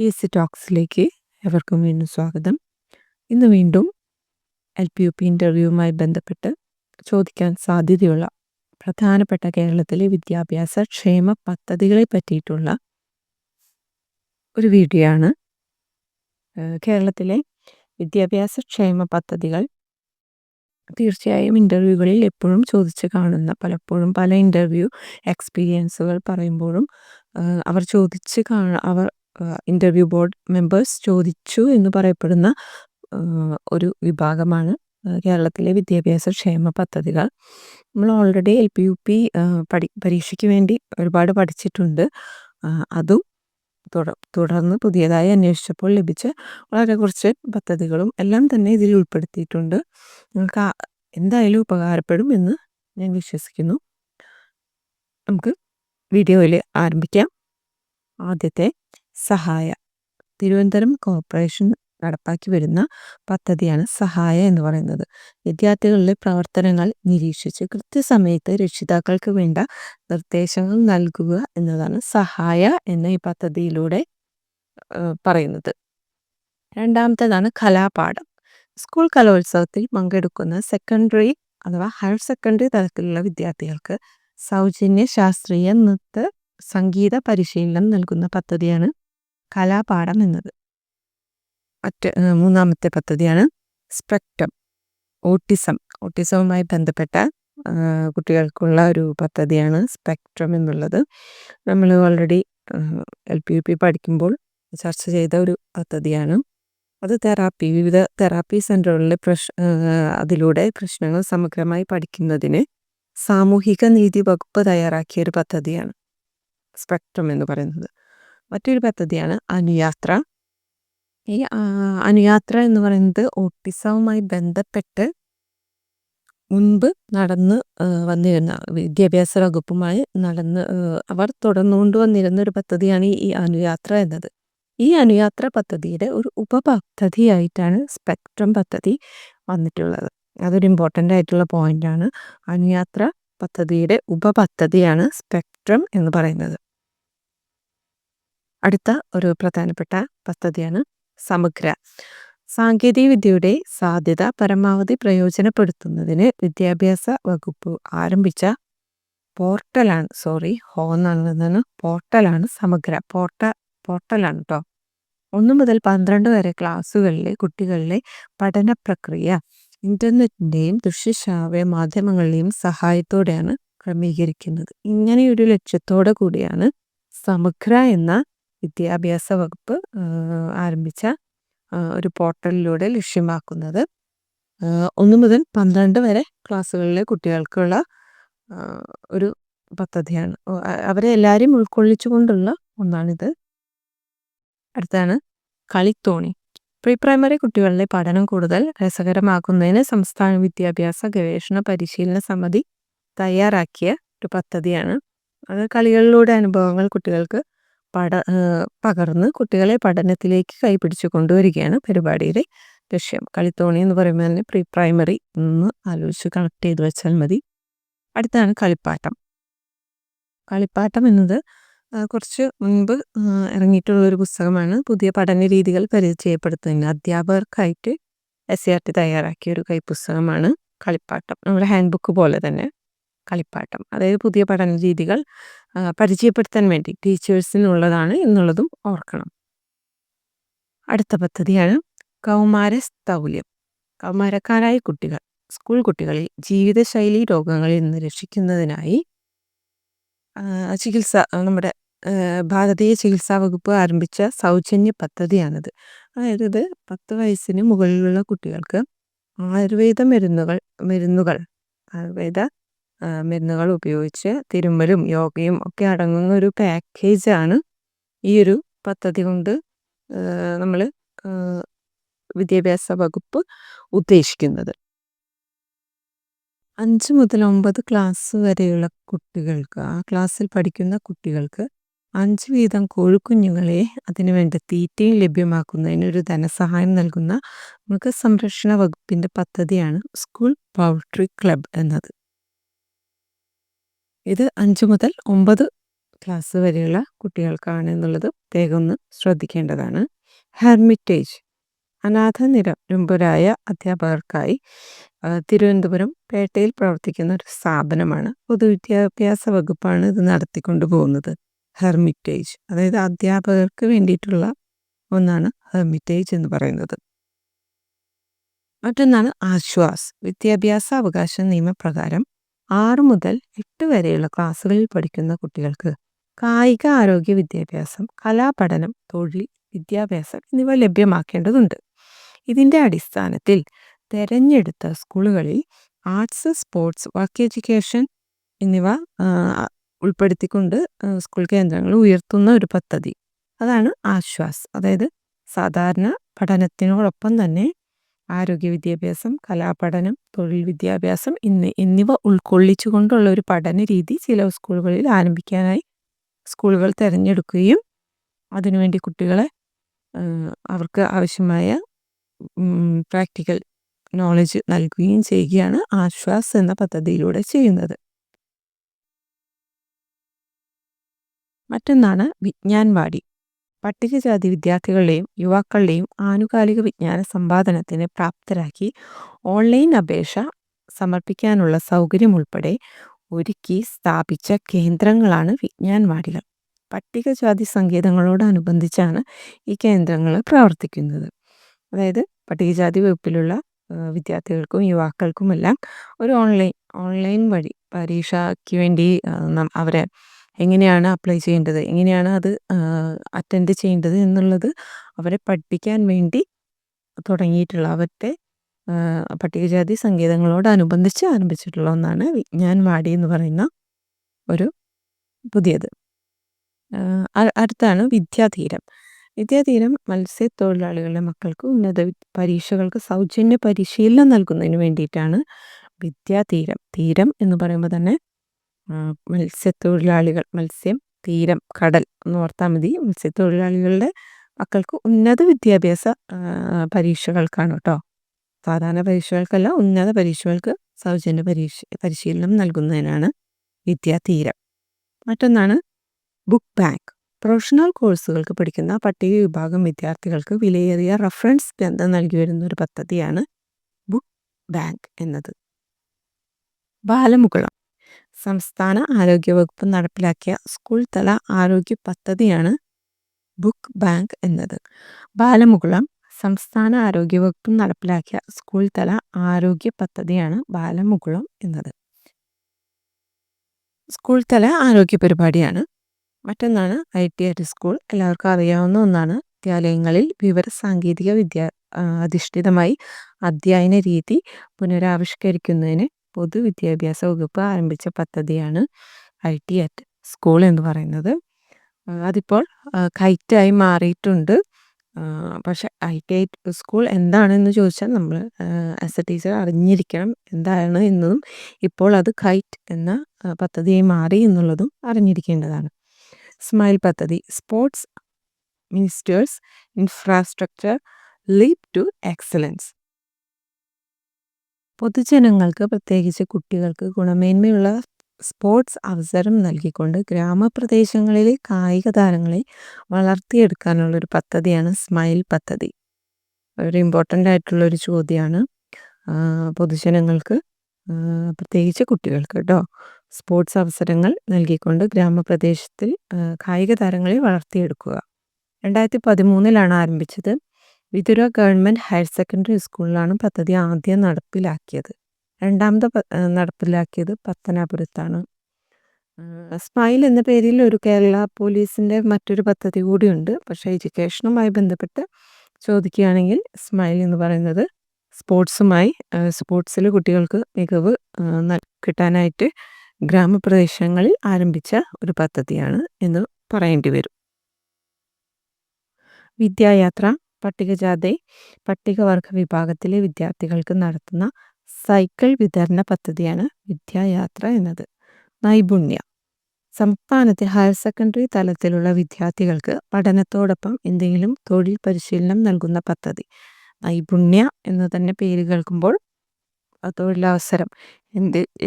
PSC ടോക്സിലേക്ക് എവർക്കും വീണ്ടും സ്വാഗതം. ഇന്ന് വീണ്ടും LPUP ഇൻ്റർവ്യൂവുമായി ബന്ധപ്പെട്ട് ചോദിക്കാൻ സാധ്യതയുള്ള പ്രധാനപ്പെട്ട കേരളത്തിലെ വിദ്യാഭ്യാസ ക്ഷേമ പദ്ധതികളെ പറ്റിയിട്ടുള്ള ഒരു വീഡിയോ ആണ്. കേരളത്തിലെ വിദ്യാഭ്യാസ ക്ഷേമ പദ്ധതികൾ തീർച്ചയായും ഇൻ്റർവ്യൂകളിൽ എപ്പോഴും ചോദിച്ച് കാണുന്ന, പലപ്പോഴും പല ഇൻ്റർവ്യൂ എക്സ്പീരിയൻസുകൾ പറയുമ്പോഴും അവർ ഇൻ്റർവ്യൂ ബോർഡ് മെമ്പേഴ്സ് ചോദിച്ചു എന്ന് പറയപ്പെടുന്ന ഒരു വിഭാഗമാണ് കേരളത്തിലെ വിദ്യാഭ്യാസ ക്ഷേമ പദ്ധതികൾ. നമ്മൾ ഓൾറെഡി LPUP പരീക്ഷയ്ക്ക് വേണ്ടി ഒരുപാട് പഠിച്ചിട്ടുണ്ട്. അതും തുടർന്ന് പുതിയതായി അന്വേഷിച്ചപ്പോൾ ലഭിച്ച വളരെ കുറച്ച് പദ്ധതികളും എല്ലാം തന്നെ ഇതിൽ ഉൾപ്പെടുത്തിയിട്ടുണ്ട്. നിങ്ങൾക്ക് എന്തായാലും ഉപകാരപ്പെടും എന്ന് ഞാൻ വിശ്വസിക്കുന്നു. നമുക്ക് വീഡിയോയിൽ ആരംഭിക്കാം. ആദ്യത്തെ സഹായ. തിരുവനന്തപുരം കോർപ്പറേഷൻ നടപ്പാക്കി വരുന്ന പദ്ധതിയാണ് സഹായ എന്ന് പറയുന്നത്. വിദ്യാർത്ഥികളുടെ പ്രവർത്തനങ്ങൾ നിരീക്ഷിച്ച് കൃത്യസമയത്ത് രക്ഷിതാക്കൾക്ക് വേണ്ട നിർദ്ദേശങ്ങൾ നൽകുക എന്നതാണ് സഹായ എന്ന ഈ പദ്ധതിയിലൂടെ പറയുന്നത്. രണ്ടാമത്തേതാണ് കലാപാഠം. സ്കൂൾ കലോത്സവത്തിൽ പങ്കെടുക്കുന്ന സെക്കൻഡറി അഥവാ ഹയർ സെക്കൻഡറി തലത്തിലുള്ള വിദ്യാർത്ഥികൾക്ക് സൗജന്യ ശാസ്ത്രീയ നൃത്ത സംഗീത പരിശീലനം നൽകുന്ന പദ്ധതിയാണ് കലാപാഠം എന്നത്. മൂന്നാമത്തെ പദ്ധതിയാണ് സ്പെക്ട്രം. ഓട്ടിസവുമായി ബന്ധപ്പെട്ട കുട്ടികൾക്കുള്ള ഒരു പദ്ധതിയാണ് സ്പെക്ട്രം എന്നുള്ളത്. നമ്മൾ ഓൾറെഡി LPUP പഠിക്കുമ്പോൾ ചർച്ച ചെയ്ത ഒരു പദ്ധതിയാണ്. അത് വിവിധ തെറാപ്പി സെൻ്ററുകളിലെ അതിലൂടെ പ്രശ്നങ്ങൾ സമഗ്രമായി പഠിക്കുന്നതിന് സാമൂഹിക നീതി വകുപ്പ് തയ്യാറാക്കിയ ഒരു പദ്ധതിയാണ് സ്പെക്ട്രം എന്ന് പറയുന്നത്. മറ്റൊരു പദ്ധതിയാണ് അനുയാത്ര. ഈ അനുയാത്ര എന്ന് പറയുന്നത് ഓട്ടിസവുമായി ബന്ധപ്പെട്ട് മുൻപ് നടന്ന് വന്നിരുന്ന വിദ്യാഭ്യാസ വകുപ്പുമായി അവർ തുടർന്നുകൊണ്ട് വന്നിരുന്ന ഒരു പദ്ധതിയാണ് ഈ അനുയാത്ര എന്നത്. ഈ അനുയാത്ര പദ്ധതിയുടെ ഒരു ഉപപദ്ധതിയായിട്ടാണ് സ്പെക്ട്രം പദ്ധതി വന്നിട്ടുള്ളത്. അതൊരു ഇമ്പോർട്ടൻ്റ് ആയിട്ടുള്ള പോയിന്റാണ്. അനുയാത്ര പദ്ധതിയുടെ ഉപപദ്ധതിയാണ് സ്പെക്ട്രം എന്ന് പറയുന്നത്. അടുത്ത ഒരു പ്രധാനപ്പെട്ട പദ്ധതിയാണ് സമഗ്ര. സാങ്കേതിക വിദ്യയുടെ സാധ്യത പരമാവധി പ്രയോജനപ്പെടുത്തുന്നതിന് വിദ്യാഭ്യാസ വകുപ്പ് ആരംഭിച്ച പോർട്ടലാണ് സമഗ്ര. പോർട്ടലാണ് കേട്ടോ. 1 മുതൽ 12 വരെ ക്ലാസ്സുകളിലെ കുട്ടികളിലെ പഠന പ്രക്രിയ ഇൻ്റർനെറ്റിൻ്റെയും ദൃശ്യശ്രാവ്യ മാധ്യമങ്ങളുടെയും സഹായത്തോടെയാണ് ക്രമീകരിക്കുന്നത്. ഇങ്ങനെയൊരു ലക്ഷ്യത്തോടെ കൂടിയാണ് സമഗ്ര എന്ന വിദ്യാഭ്യാസ വകുപ്പ് ആരംഭിച്ച ഒരു പോർട്ടലിലൂടെ ലക്ഷ്യമാക്കുന്നത്. 1 മുതൽ 12 വരെ ക്ലാസ്സുകളിലെ കുട്ടികൾക്കുള്ള ഒരു പദ്ധതിയാണ്. അവരെ എല്ലാവരെയും ഉൾക്കൊള്ളിച്ചുകൊണ്ടുള്ള ഒന്നാണിത്. അടുത്താണ് കളിത്തോണി. പ്രീ പ്രൈമറി കുട്ടികളുടെ പഠനം കൂടുതൽ രസകരമാക്കുന്നതിന് സംസ്ഥാന വിദ്യാഭ്യാസ ഗവേഷണ പരിശീലന സമിതി തയ്യാറാക്കിയ ഒരു പദ്ധതിയാണ്. അത് കളികളിലൂടെ അനുഭവങ്ങൾ കുട്ടികൾക്ക് പകർന്ന് കുട്ടികളെ പഠനത്തിലേക്ക് കൈപിടിച്ചു കൊണ്ടുവരികയാണ് പരിപാടിയുടെ ലക്ഷ്യം. കളിത്തോണി എന്ന് പറയുമ്പോൾ തന്നെ പ്രീ പ്രൈമറി ഒന്ന് ആലോചിച്ച് കണക്ട് ചെയ്ത് വെച്ചാൽ മതി. അടുത്താണ് കളിപ്പാട്ടം. കളിപ്പാട്ടം എന്നത് കുറച്ച് മുൻപ് ഇറങ്ങിയിട്ടുള്ളൊരു പുസ്തകമാണ്. പുതിയ പഠന രീതികൾ പരിചയപ്പെടുത്തുന്നതിന് അധ്യാപകർക്കായിട്ട് SCERT തയ്യാറാക്കിയ ഒരു കൈപ്പുസ്തകമാണ് കളിപ്പാട്ടം. നമ്മുടെ ഹാൻഡ് ബുക്ക് പോലെ തന്നെ കളിപ്പാട്ടം. അതായത് പുതിയ പഠന രീതികൾ പരിചയപ്പെടുത്താൻ വേണ്ടി ടീച്ചേഴ്സിനുള്ളതാണ് എന്നുള്ളതും ഓർക്കണം. അടുത്ത പദ്ധതിയാണ് കൗമാരസ്ഥൗല്യം. കൗമാരക്കാരായ കുട്ടികൾ, സ്കൂൾ കുട്ടികളിൽ ജീവിതശൈലി രോഗങ്ങളിൽ നിന്ന് രക്ഷിക്കുന്നതിനായി നമ്മുടെ ഭാരതീയ ചികിത്സാ വകുപ്പ് ആരംഭിച്ച സൗജന്യ പദ്ധതിയാണിത്. അതായത് 10 വയസ്സിന് മുകളിലുള്ള കുട്ടികൾക്ക് ആയുർവേദ മരുന്നുകൾ ഉപയോഗിച്ച് തിരുമ്മലും യോഗയും ഒക്കെ അടങ്ങുന്ന ഒരു പാക്കേജാണ് ഈ ഒരു പദ്ധതി കൊണ്ട് നമ്മൾ വിദ്യാഭ്യാസ വകുപ്പ് ഉദ്ദേശിക്കുന്നത്. 5 മുതൽ 9 ക്ലാസ് വരെയുള്ള കുട്ടികൾക്ക്, ആ ക്ലാസ്സിൽ പഠിക്കുന്ന കുട്ടികൾക്ക് 5 വീതം കോഴിക്കുഞ്ഞുങ്ങളെ അതിനുവേണ്ട തീറ്റയും ലഭ്യമാക്കുന്നതിന് ഒരു ധനസഹായം നൽകുന്ന മൃഗസംരക്ഷണ വകുപ്പിൻ്റെ പദ്ധതിയാണ് സ്കൂൾ പൗൾട്രി ക്ലബ് എന്നത്. ഇത് 5 മുതൽ 9 ക്ലാസ് വരെയുള്ള കുട്ടികൾക്കാണ് എന്നുള്ളത് പ്രത്യേകം ഒന്ന് ശ്രദ്ധിക്കേണ്ടതാണ്. ഹെർമിറ്റേജ് അനാഥനിരമ്പരായ അധ്യാപകർക്കായി തിരുവനന്തപുരം പേട്ടയിൽ പ്രവർത്തിക്കുന്ന ഒരു സ്ഥാപനമാണ്. പൊതുവിദ്യാഭ്യാസ വകുപ്പാണ് ഇത് നടത്തിക്കൊണ്ടു പോകുന്നത്. ഹെർമിറ്റേജ് അതായത് അധ്യാപകർക്ക് വേണ്ടിയിട്ടുള്ള ഒന്നാണ് ഹെർമിറ്റേജ് എന്ന് പറയുന്നത്. മറ്റൊന്നാണ് ആശ്വാസ്. വിദ്യാഭ്യാസ അവകാശ നിയമപ്രകാരം 6 മുതൽ 8 വരെയുള്ള ക്ലാസ്സുകളിൽ പഠിക്കുന്ന കുട്ടികൾക്ക് കായിക ആരോഗ്യ വിദ്യാഭ്യാസം, കലാപഠനം, തൊഴിൽ വിദ്യാഭ്യാസം എന്നിവ ലഭ്യമാക്കേണ്ടതുണ്ട്. ഇതിൻ്റെ അടിസ്ഥാനത്തിൽ തെരഞ്ഞെടുത്ത സ്കൂളുകളിൽ ആർട്സ്, സ്പോർട്സ്, വർക്ക് എഡ്യൂക്കേഷൻ എന്നിവ ഉൾപ്പെടുത്തിക്കൊണ്ട് സ്കൂൾ കേന്ദ്രങ്ങൾ ഉയർത്തുന്ന ഒരു പദ്ധതി, അതാണ് ആശ്വാസ്. അതായത് സാധാരണ പഠനത്തിനോടൊപ്പം തന്നെ ആരോഗ്യ വിദ്യാഭ്യാസം, കലാപഠനം, തൊഴിൽ വിദ്യാഭ്യാസം എന്നിവ ഉൾക്കൊള്ളിച്ചുകൊണ്ടുള്ള ഒരു പഠന രീതി ചില സ്കൂളുകളിൽ ആരംഭിക്കാനായി സ്കൂളുകൾ തിരഞ്ഞെടുക്കുകയും അതിനുവേണ്ടി കുട്ടികളെ അവർക്ക് ആവശ്യമായ പ്രാക്ടിക്കൽ നോളജ് നൽകുകയും ചെയ്യുകയാണ് ആശ്വാസ് എന്ന പദ്ധതിയിലൂടെ ചെയ്യുന്നത്. മറ്റൊന്നാണ് വിജ്ഞാൻവാടി. പട്ടികജാതി വിദ്യാർത്ഥികളുടെയും യുവാക്കളുടെയും ആനുകാലിക വിജ്ഞാന സമ്പാദനത്തിന് പ്രാപ്തരാക്കി ഓൺലൈൻ അപേക്ഷ സമർപ്പിക്കാനുള്ള സൗകര്യം ഉൾപ്പെടെ ഒരുക്കി സ്ഥാപിച്ച കേന്ദ്രങ്ങളാണ് വിജ്ഞാൻവാടികൾ. പട്ടികജാതി സങ്കേതങ്ങളോടനുബന്ധിച്ചാണ് ഈ കേന്ദ്രങ്ങൾ പ്രവർത്തിക്കുന്നത്. അതായത് പട്ടികജാതി വകുപ്പിലുള്ള വിദ്യാർത്ഥികൾക്കും യുവാക്കൾക്കുമെല്ലാം ഒരു ഓൺലൈൻ വഴി പരീക്ഷയ്ക്ക് വേണ്ടി അവരെ എങ്ങനെയാണ് അപ്ലൈ ചെയ്യേണ്ടത്, എങ്ങനെയാണ് അത് അറ്റൻഡ് ചെയ്യേണ്ടത് എന്നുള്ളത് അവരെ പഠിപ്പിക്കാൻ വേണ്ടി തുടങ്ങിയിട്ടുള്ള അവരുടെ പട്ടികജാതി സങ്കേതങ്ങളോടനുബന്ധിച്ച് ആരംഭിച്ചിട്ടുള്ള ഒന്നാണ് വിജ്ഞാൻവാടി എന്ന് പറയുന്ന ഒരു പുതിയത്. അടുത്താണ് വിദ്യാധീരം. വിദ്യാധീരം മത്സ്യത്തൊഴിലാളികളുടെ മക്കൾക്ക് ഉന്നത പരീക്ഷകൾക്ക് സൗജന്യ പരിശീലനം നൽകുന്നതിന് വേണ്ടിയിട്ടാണ് വിദ്യാധീരം. തീരം എന്ന് പറയുമ്പോൾ തന്നെ മത്സ്യത്തൊഴിലാളികൾ, മത്സ്യം, തീരം, കടൽ എന്ന് ഓർത്താൽ മതി. മത്സ്യത്തൊഴിലാളികളുടെ മക്കൾക്ക് ഉന്നത വിദ്യാഭ്യാസ പരീക്ഷകൾക്കാണ് കേട്ടോ. സാധാരണ പരീക്ഷകൾക്കല്ല, ഉന്നത പരീക്ഷകൾക്ക് സൗജന്യ പരിശീലനം നൽകുന്നതിനാണ് വിദ്യാധീരം. മറ്റൊന്നാണ് ബുക്ക് ബാങ്ക്. പ്രൊഫഷണൽ കോഴ്സുകൾക്ക് പഠിക്കുന്ന പട്ടിക വിഭാഗം വിദ്യാർത്ഥികൾക്ക് വിലയേറിയ റഫറൻസ് ഗ്രന്ഥം നൽകി വരുന്ന ഒരു പദ്ധതിയാണ് ബുക്ക് ബാങ്ക് എന്നത്. ബാലമുകുളം. സംസ്ഥാന ആരോഗ്യവകുപ്പ് നടപ്പിലാക്കിയ സ്കൂൾ തല ആരോഗ്യ പദ്ധതിയാണ് ബുക്ക് ബാങ്ക് എന്നത്. ബാലമുകുളം സംസ്ഥാന ആരോഗ്യവകുപ്പ് നടപ്പിലാക്കിയ സ്കൂൾ തല ആരോഗ്യ പദ്ധതിയാണ് ബാലമുകുളം എന്നത്. സ്കൂൾ തല ആരോഗ്യ പരിപാടിയാണ്. മറ്റൊന്നാണ് ITIT സ്കൂൾ. എല്ലാവർക്കും അറിയാവുന്ന ഒന്നാണ്. വിദ്യാലയങ്ങളിൽ വിവരസാങ്കേതിക അധിഷ്ഠിതമായി അധ്യയന രീതി പുനരാവിഷ്കരിക്കുന്നതിന് പൊതുവിദ്യാഭ്യാസ വകുപ്പ് ആരംഭിച്ച പദ്ധതിയാണ് ITIT സ്കൂൾ എന്ന് പറയുന്നത്. അതിപ്പോൾ കൈറ്റായി മാറിയിട്ടുണ്ട്. പക്ഷെ ITIT സ്കൂൾ എന്താണെന്ന് ചോദിച്ചാൽ നമ്മൾ ആസ് എ ടീച്ചർ അറിഞ്ഞിരിക്കണം എന്താണ് എന്നതും ഇപ്പോൾ അത് കൈറ്റ് എന്ന പദ്ധതിയായി മാറി എന്നുള്ളതും അറിഞ്ഞിരിക്കേണ്ടതാണ്. സ്മൈൽ പദ്ധതി. Sports ministers infrastructure lead to excellence. പൊതുജനങ്ങൾക്ക്, പ്രത്യേകിച്ച് കുട്ടികൾക്ക് ഗുണമേന്മയുള്ള സ്പോർട്സ് അവസരം നൽകിക്കൊണ്ട് ഗ്രാമപ്രദേശങ്ങളിലെ കായിക താരങ്ങളെ വളർത്തിയെടുക്കാനുള്ളൊരു പദ്ധതിയാണ് സ്മൈൽ പദ്ധതി. ഒരു ഇമ്പോർട്ടൻ്റ് ആയിട്ടുള്ളൊരു ചോദ്യമാണ്. പൊതുജനങ്ങൾക്ക്, പ്രത്യേകിച്ച് കുട്ടികൾക്ക് കേട്ടോ, സ്പോർട്സ് അവസരങ്ങൾ നൽകിക്കൊണ്ട് ഗ്രാമപ്രദേശത്തിൽ കായിക താരങ്ങളെ വളർത്തിയെടുക്കുക. 2013 ആരംഭിച്ചത്. വിതുര ഗവൺമെൻറ് ഹയർ സെക്കൻഡറി സ്കൂളിലാണ് പദ്ധതി ആദ്യം നടപ്പിലാക്കിയത്. രണ്ടാമത് നടപ്പിലാക്കിയത് പത്തനാപുരത്താണ്. സ്മൈൽ എന്ന പേരിൽ ഒരു കേരള പോലീസിൻ്റെ മറ്റൊരു പദ്ധതി കൂടിയുണ്ട്. പക്ഷേ എഡ്യൂക്കേഷനുമായി ബന്ധപ്പെട്ട് ചോദിക്കുകയാണെങ്കിൽ സ്മൈൽ എന്ന് പറയുന്നത് സ്പോർട്സിൽ കുട്ടികൾക്ക് മികവ് കിട്ടാനായിട്ട് ഗ്രാമപ്രദേശങ്ങളിൽ ആരംഭിച്ച ഒരു പദ്ധതിയാണ് എന്ന് പറയേണ്ടി വരും. വിദ്യായാത്ര. പട്ടികവർഗ വിഭാഗത്തിലെ വിദ്യാർത്ഥികൾക്ക് നടത്തുന്ന സൈക്കിൾ വിതരണ പദ്ധതിയാണ് വിദ്യായാത്ര എന്നത്. നൈപുണ്യം. സംസ്ഥാനത്തെ ഹയർ സെക്കൻഡറി തലത്തിലുള്ള വിദ്യാർത്ഥികൾക്ക് പഠനത്തോടൊപ്പം എന്തെങ്കിലും തൊഴിൽ പരിശീലനം നൽകുന്ന പദ്ധതി. നൈപുണ്യ എന്ന് തന്നെ പേര് കേൾക്കുമ്പോൾ തൊഴിലവസരം,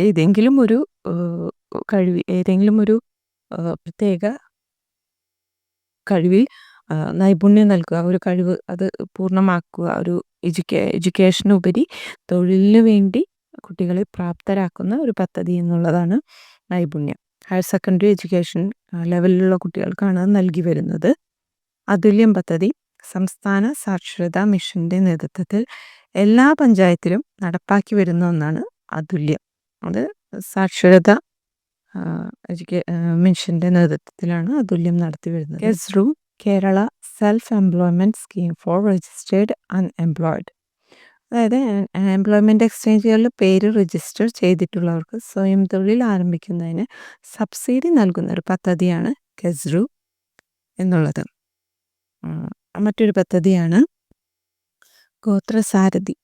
ഏതെങ്കിലും ഒരു കഴിവ്, ഏതെങ്കിലും ഒരു പ്രത്യേക കഴിവിൽ നൈപുണ്യം നൽകുക, ഒരു കഴിവ് അത് പൂർണ്ണമാക്കുക, ഒരു എഡ്യൂക്കേഷനുപരി തൊഴിലിന് വേണ്ടി കുട്ടികളെ പ്രാപ്തരാക്കുന്ന ഒരു പദ്ധതി എന്നുള്ളതാണ് നൈപുണ്യം. ഹയർ സെക്കൻഡറി എഡ്യൂക്കേഷൻ ലെവലിലുള്ള കുട്ടികൾക്കാണ് നൽകി വരുന്നത്. അതുല്യം പദ്ധതി സംസ്ഥാന സാക്ഷരതാ മിഷന്റെ നേതൃത്വത്തിൽ എല്ലാ പഞ്ചായത്തിലും നടപ്പാക്കി വരുന്ന ഒന്നാണ് അതുല്യം. അത് സാക്ഷരത മിഷന്റെ നേതൃത്വത്തിലാണ് അതുല്യം നടത്തി വരുന്നത്. KESRU Kerala self employment scheme for registered unemployed. അതായത് എംപ്ലോയ്മെന്റ് എക്സ്ചേഞ്ചുകളിൽ പേര് രജിസ്റ്റർ ചെയ്തിട്ടുള്ളവർക്ക് സ്വയം തൊഴിൽ ആരംഭിക്കുന്നതിന് സബ്സിഡി നൽകുന്ന ഒരു പദ്ധതിയാണ് കെസ്റു എന്നുള്ളത്. മറ്റൊരു പദ്ധതിയാണ് ഗോത്രസാരഥി.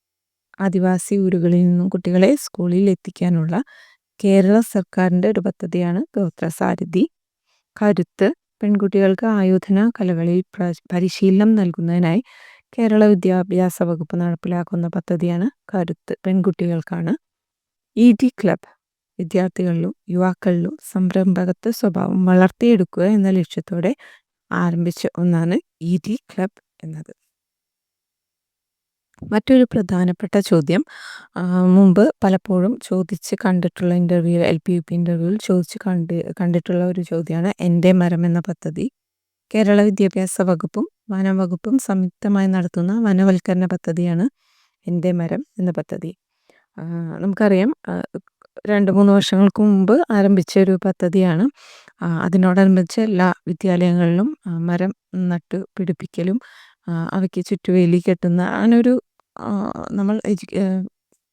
ആദിവാസി ഊരുകളിൽ നിന്നും കുട്ടികളെ സ്കൂളിൽ എത്തിക്കാനുള്ള കേരള സർക്കാരിൻ്റെ ഒരു പദ്ധതിയാണ് ഗോത്രസാരഥി. കരുത്ത് പെൺകുട്ടികൾക്ക് ആയോധന കലകളിൽ പരിശീലനം നൽകുന്നതിനായി കേരള വിദ്യാഭ്യാസ വകുപ്പ് നടപ്പിലാക്കുന്ന പദ്ധതിയാണ് കരുത്ത്, പെൺകുട്ടികൾക്കാണ്. ED ക്ലബ് വിദ്യാർത്ഥികളിലും യുവാക്കളിലും സംരംഭകത്വ സ്വഭാവം വളർത്തിയെടുക്കുക എന്ന ലക്ഷ്യത്തോടെ ആരംഭിച്ച ഒന്നാണ് ED ക്ലബ് എന്നത്. മറ്റൊരു പ്രധാനപ്പെട്ട ചോദ്യം, മുമ്പ് പലപ്പോഴും ചോദിച്ച് കണ്ടിട്ടുള്ള LP UP ഇൻ്റർവ്യൂവിൽ ചോദിച്ച് കണ്ടിട്ടുള്ള ഒരു ചോദ്യമാണ് എൻ്റെ മരം എന്ന പദ്ധതി. കേരള വിദ്യാഭ്യാസ വകുപ്പും വനം വകുപ്പും സംയുക്തമായി നടത്തുന്ന വനവൽക്കരണ പദ്ധതിയാണ് എൻ്റെ മരം എന്ന പദ്ധതി. നമുക്കറിയാം 2-3 വർഷങ്ങൾക്ക് മുമ്പ് ആരംഭിച്ച ഒരു പദ്ധതിയാണ്. അതിനോടനുബന്ധിച്ച് എല്ലാ വിദ്യാലയങ്ങളിലും മരം നട്ടു പിടിപ്പിക്കലും അവയ്ക്ക് ചുറ്റുവേലി കെട്ടുന്ന അങ്ങനൊരു നമ്മൾ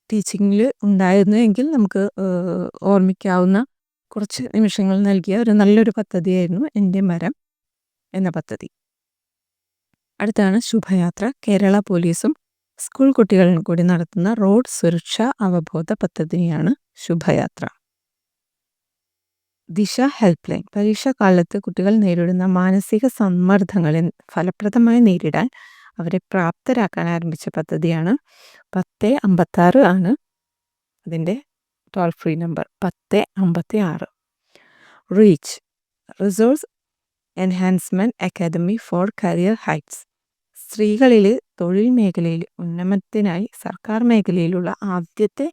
ടീച്ചിങ്ങിൽ ഉണ്ടായിരുന്നു എങ്കിൽ നമുക്ക് ഓർമ്മിക്കാവുന്ന കുറച്ച് നിമിഷങ്ങൾ നൽകിയ ഒരു നല്ലൊരു പദ്ധതിയായിരുന്നു എൻ്റെ മരം എന്ന പദ്ധതി. അടുത്താണ് ശുഭയാത്ര. കേരള പോലീസും സ്കൂൾ കുട്ടികളും കൂടി നടത്തുന്ന റോഡ് സുരക്ഷാ അവബോധ പദ്ധതിയാണ് ശുഭയാത്ര. ദിശ ഹെൽപ്പ് ലൈൻ. പരീക്ഷാകാലത്ത് കുട്ടികൾ നേരിടുന്ന മാനസിക സമ്മർദ്ദങ്ങളെ ഫലപ്രദമായി നേരിടാൻ അവരെ പ്രാപ്തരാക്കാൻ ആരംഭിച്ച പദ്ധതിയാണ് 1056 ആണ് അതിൻ്റെ toll free number, 1056. Reach resource enhancement academy for career heights. സ്ത്രീകളിൽ തൊഴിൽ മേഖലയിൽ ഉന്നമനത്തിനായി സർക്കാർ മേഖലയിലുള്ള ആദ്യത്തെ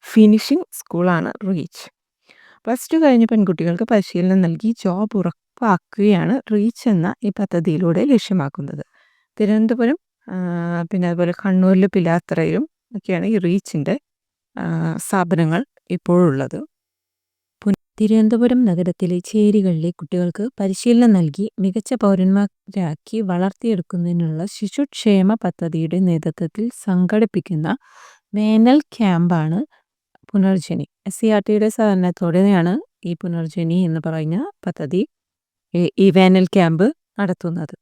ഫിനിഷിംഗ് സ്കൂളാണ് റീച്ച്. +2 കഴിഞ്ഞ പെൺകുട്ടികൾക്ക് പരിശീലനം നൽകി ജോബ് ഉറപ്പാക്കുകയാണ് റീച്ച് എന്ന ഈ പദ്ധതിയിലൂടെ ലക്ഷ്യമാക്കുന്നത്. തിരുവനന്തപുരം പിന്നെ അതുപോലെ കണ്ണൂരിൽ പിലാത്തറയിലും ഒക്കെയാണ് ഈ റീച്ചിൻ്റെ സ്ഥാപനങ്ങൾ ഇപ്പോഴുള്ളത്. തിരുവനന്തപുരം നഗരത്തിലെ ചേരികളിലെ കുട്ടികൾക്ക് പരിശീലനം നൽകി മികച്ച പൗരന്മാരാക്കി വളർത്തിയെടുക്കുന്നതിനുള്ള ശിശുക്ഷേമ പദ്ധതിയുടെ നേതൃത്വത്തിൽ സംഘടിപ്പിക്കുന്ന വേനൽ ക്യാമ്പാണ് പുനർജനി. SCERTയുടെ സഹകരണത്തോടെയാണ് ഈ പുനർജനി എന്ന് പറയുന്ന പദ്ധതി ഈ വേനൽ ക്യാമ്പ് നടത്തുന്നത്.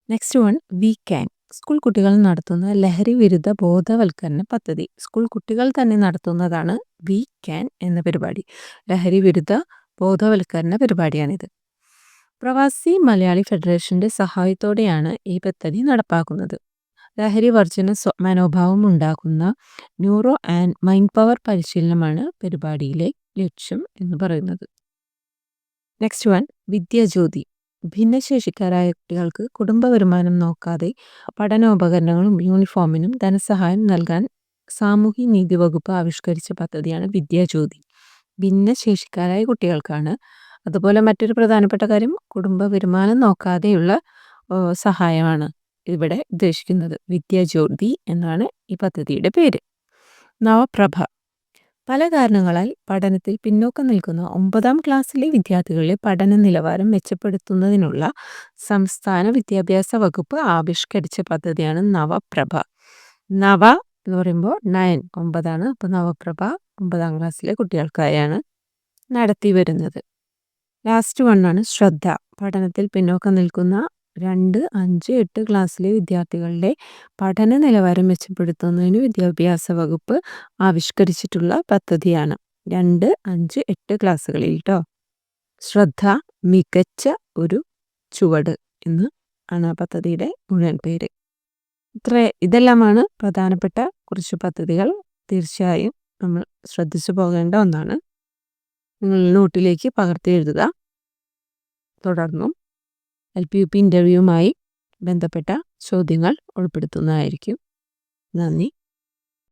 Next one we can. School കുട്ടികൾ നടത്തുന്ന ലഹരി വിരുദ്ധ ബോധവൽക്കരണ പദ്ധതി. സ്കൂൾ കുട്ടികൾ തന്നെ നടത്തുന്നതാണ് വി ക്യാൻ എന്ന പരിപാടി. ലഹരി വിരുദ്ധ ബോധവൽക്കരണ പരിപാടിയാണിത്. പ്രവാസി മലയാളി ഫെഡറേഷൻ്റെ സഹായത്തോടെയാണ് ഈ പദ്ധതി നടപ്പാക്കുന്നത്. ലഹരി വർജന മനോഭാവം ഉണ്ടാക്കുന്ന ന്യൂറോ ആൻഡ് മൈൻഡ് പവർ പരിശീലനമാണ് പരിപാടിയിലെ ലക്ഷ്യം എന്ന് പറയുന്നത്. Next one Vidyajyothi. ഭിന്നശേഷിക്കാരായ കുട്ടികൾക്ക് കുടുംബ വരുമാനം നോക്കാതെ പഠനോപകരണങ്ങളും യൂണിഫോമിനും ധനസഹായം നൽകാൻ സാമൂഹ്യ നീതി വകുപ്പ് ആവിഷ്കരിച്ച പദ്ധതിയാണ് വിദ്യാജ്യോതി. ഭിന്നശേഷിക്കാരായ കുട്ടികൾക്കാണ്. അതുപോലെ മറ്റൊരു പ്രധാനപ്പെട്ട കാര്യം, കുടുംബ വരുമാനം നോക്കാതെയുള്ള സഹായമാണ് ഇവിടെ ഉദ്ദേശിക്കുന്നത്. വിദ്യാജ്യോതി എന്നാണ് ഈ പദ്ധതിയുടെ പേര്. നവപ്രഭ. പല കാരണങ്ങളാൽ പഠനത്തിൽ പിന്നോക്കം നിൽക്കുന്ന 9ാം ക്ലാസ്സിലെ വിദ്യാർത്ഥികളുടെ പഠന നിലവാരം മെച്ചപ്പെടുത്തുന്നതിനുള്ള സംസ്ഥാന വിദ്യാഭ്യാസ വകുപ്പ് ആവിഷ്കരിച്ച പദ്ധതിയാണ് നവപ്രഭ. നവ എന്ന് പറയുമ്പോൾ 9 അപ്പോൾ നവപ്രഭ 9ാം ക്ലാസ്സിലെ കുട്ടികൾക്കായാണ് നടത്തി വരുന്നത്. ലാസ്റ്റ് വണ്ണാണ് ശ്രദ്ധ. പഠനത്തിൽ പിന്നോക്കം നിൽക്കുന്ന 2, 5, 8 ക്ലാസ്സിലെ വിദ്യാർത്ഥികളുടെ പഠന നിലവാരം മെച്ചപ്പെടുത്തുന്നതിന് വിദ്യാഭ്യാസ വകുപ്പ് ആവിഷ്കരിച്ചിട്ടുള്ള പദ്ധതിയാണ്. 2, 5, 8 ക്ലാസ്സുകളിൽ കേട്ടോ. ശ്രദ്ധ മികച്ച ഒരു ചുവട് എന്ന് ആണ് ആ പദ്ധതിയുടെ മുഴുവൻ പേര്. ഇതെല്ലാമാണ് പ്രധാനപ്പെട്ട കുറച്ച് പദ്ധതികൾ. തീർച്ചയായും നമ്മൾ ശ്രദ്ധിച്ചു പോകേണ്ട ഒന്നാണ്. നിങ്ങൾ നോട്ടിലേക്ക് പകർത്തി എഴുതുക. തുടർന്നും LPUP ഇൻ്റർവ്യൂവുമായി ബന്ധപ്പെട്ട ചോദ്യങ്ങൾ ഉൾപ്പെടുത്തുന്നതായിരിക്കും. നന്ദി.